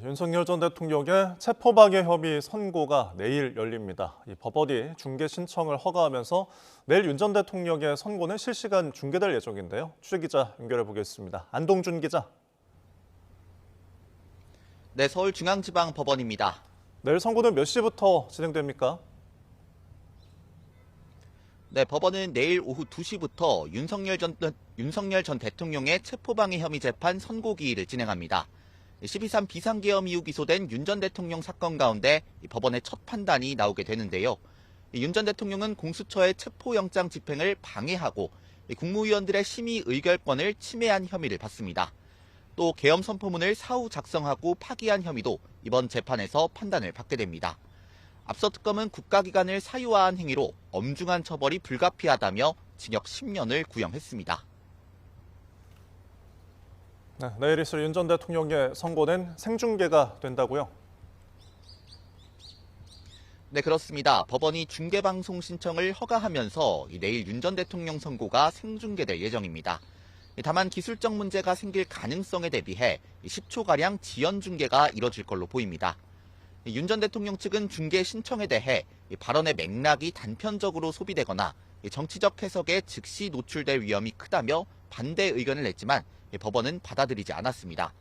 윤석열 전 대통령의 체포방해 혐의 선고가 내일 열립니다. 이 법원이 중개 신청을 허가하면서 내일 윤 전 대통령의 선고는 실시간 중계될 예정인데요. 취재기자 연결해 보겠습니다. 안동준 기자. 네, 서울중앙지방법원입니다. 내일 선고는 몇 시부터 진행됩니까? 네, 법원은 내일 오후 2시부터 윤석열 전 대통령의 체포방해 혐의 재판 선고기일을 진행합니다. 12.3 비상계엄 이후 기소된 윤 전 대통령 사건 가운데 법원의 첫 판단이 나오게 되는데요. 윤 전 대통령은 공수처의 체포영장 집행을 방해하고 국무위원들의 심의 의결권을 침해한 혐의를 받습니다. 또 계엄 선포문을 사후 작성하고 파기한 혐의도 이번 재판에서 판단을 받게 됩니다. 앞서 특검은 국가기관을 사유화한 행위로 엄중한 처벌이 불가피하다며 징역 10년을 구형했습니다. 네, 내일 있을 윤 전 대통령의 선고는 생중계가 된다고요? 네, 그렇습니다. 법원이 중계방송 신청을 허가하면서 내일 윤 전 대통령 선고가 생중계될 예정입니다. 다만 기술적 문제가 생길 가능성에 대비해 10초가량 지연 중계가 이뤄질 걸로 보입니다. 윤 전 대통령 측은 중계 신청에 대해 발언의 맥락이 단편적으로 소비되거나 정치적 해석에 즉시 노출될 위험이 크다며 반대 의견을 냈지만 법원은 받아들이지 않았습니다.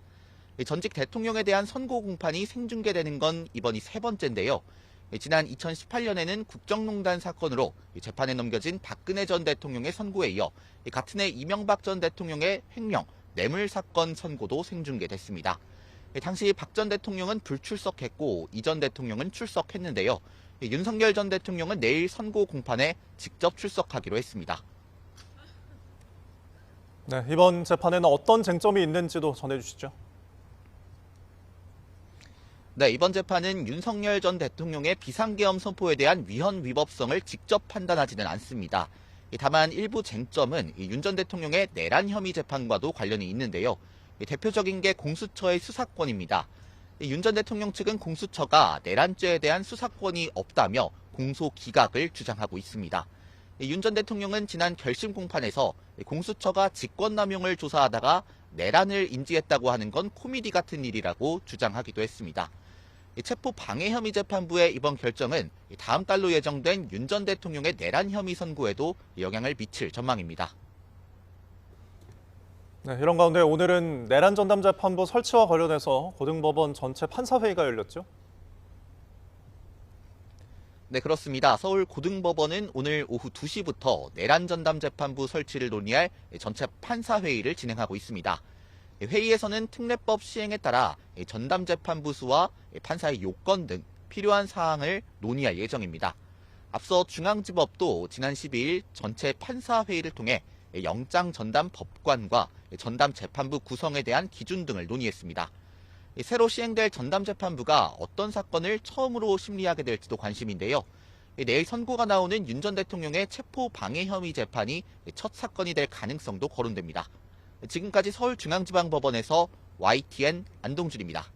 전직 대통령에 대한 선고 공판이 생중계되는 건 이번이 세 번째인데요. 지난 2018년에는 국정농단 사건으로 재판에 넘겨진 박근혜 전 대통령의 선고에 이어 같은 해 이명박 전 대통령의 횡령, 뇌물 사건 선고도 생중계됐습니다. 당시 박 전 대통령은 불출석했고 이 전 대통령은 출석했는데요. 윤석열 전 대통령은 내일 선고 공판에 직접 출석하기로 했습니다. 네, 이번 재판에는 어떤 쟁점이 있는지도 전해주시죠. 네, 이번 재판은 윤석열 전 대통령의 비상계엄 선포에 대한 위헌 위법성을 직접 판단하지는 않습니다. 다만 일부 쟁점은 윤 전 대통령의 내란 혐의 재판과도 관련이 있는데요. 대표적인 게 공수처의 수사권입니다. 윤 전 대통령 측은 공수처가 내란죄에 대한 수사권이 없다며 공소 기각을 주장하고 있습니다. 윤 전 대통령은 지난 결심 공판에서 공수처가 직권남용을 조사하다가 내란을 인지했다고 하는 건 코미디 같은 일이라고 주장하기도 했습니다. 체포 방해 혐의 재판부의 이번 결정은 다음 달로 예정된 윤 전 대통령의 내란 혐의 선고에도 영향을 미칠 전망입니다. 네, 이런 가운데 오늘은 내란 전담 재판부 설치와 관련해서 고등법원 전체 판사회의가 열렸죠? 네, 그렇습니다. 서울 고등법원은 오늘 오후 2시부터 내란 전담 재판부 설치를 논의할 전체 판사회의를 진행하고 있습니다. 회의에서는 특례법 시행에 따라 전담 재판부 수와 판사의 요건 등 필요한 사항을 논의할 예정입니다. 앞서 중앙지법도 지난 12일 전체 판사회의를 통해 영장 전담 법관과 전담 재판부 구성에 대한 기준 등을 논의했습니다. 새로 시행될 전담 재판부가 어떤 사건을 처음으로 심리하게 될지도 관심인데요. 내일 선고가 나오는 윤 전 대통령의 체포 방해 혐의 재판이 첫 사건이 될 가능성도 거론됩니다. 지금까지 서울중앙지방법원에서 YTN 안동준입니다.